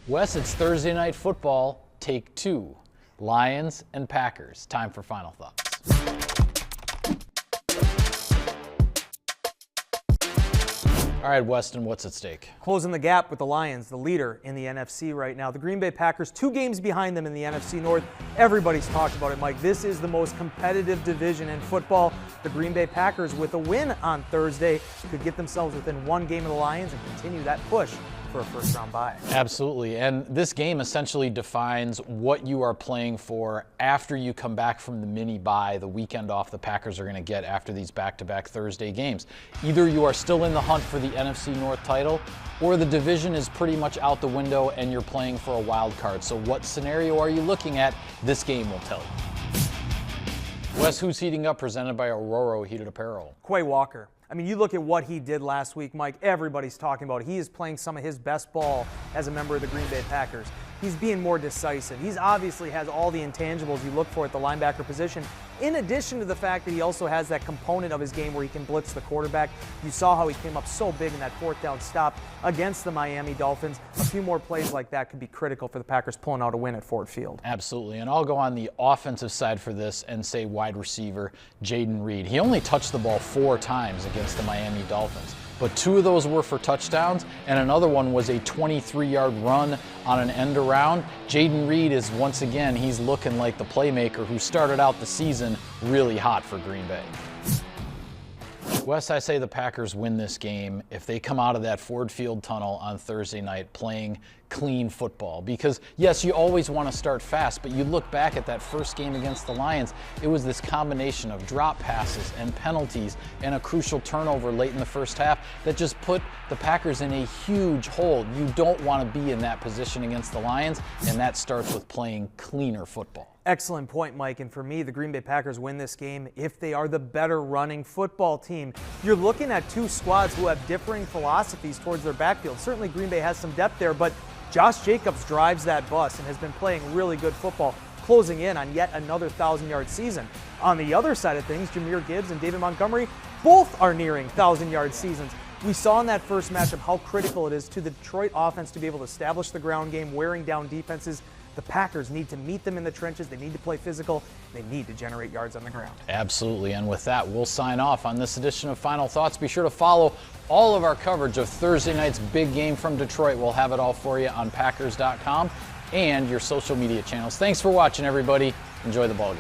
Wes, it's Thursday Night Football, take two. Lions and Packers. Time for final thoughts. All right, Weston, what's at stake? Closing the gap with the Lions, the leader in the NFC right now. The Green Bay Packers, 2 games behind them in the NFC North. Everybody's talked about it, Mike. This is the most competitive division in football. The Green Bay Packers, with a win on Thursday, could get themselves within 1 game of the Lions and continue that push for a first-round bye. Absolutely, and this game essentially defines what you are playing for after you come back from the mini bye, the weekend off the Packers are going to get after these back-to-back Thursday games. Either you are still in the hunt for the NFC North title, or the division is pretty much out the window and you're playing for a wild card. So what scenario are you looking at? This game will tell you. Wes, who's heating up, presented by Aurora Heated Apparel? Quay Walker. I mean, you look at what he did last week, Mike, everybody's talking about it. He is playing some of his best ball as a member of the Green Bay Packers. He's being more decisive. He's obviously has all the intangibles you look for at the linebacker position, in addition to the fact that he also has that component of his game where he can blitz the quarterback. You saw how he came up so big in that 4th down stop against the Miami Dolphins. A few more plays like that could be critical for the Packers pulling out a win at Ford Field. Absolutely, and I'll go on the offensive side for this and say wide receiver Jayden Reed. He only touched the ball 4 times against the Miami Dolphins, but 2 of those were for touchdowns, and another one was a 23-yard run on an end around. Jayden Reed is, once again, he's looking like the playmaker who started out the season really hot for Green Bay. Wes, I say the Packers win this game if they come out of that Ford Field tunnel on Thursday night playing clean football. Because, yes, you always want to start fast, but you look back at that first game against the Lions, it was this combination of drop passes and penalties and a crucial turnover late in the first half that just put the Packers in a huge hole. You don't want to be in that position against the Lions, and that starts with playing cleaner football. Excellent point, Mike. And for me, the Green Bay Packers win this game if they are the better running football team. You're looking at 2 squads who have differing philosophies towards their backfield. Certainly Green Bay has some depth there, but Josh Jacobs drives that bus and has been playing really good football, closing in on yet another 1,000-yard season. On the other side of things, Jahmyr Gibbs and David Montgomery both are nearing 1,000-yard seasons. We saw in that first matchup how critical it is to the Detroit offense to be able to establish the ground game, wearing down defenses. The Packers need to meet them in the trenches. They need to play physical. They need to generate yards on the ground. Absolutely. And with that, we'll sign off on this edition of Final Thoughts. Be sure to follow all of our coverage of Thursday night's big game from Detroit. We'll have it all for you on Packers.com and your social media channels. Thanks for watching, everybody. Enjoy the ballgame.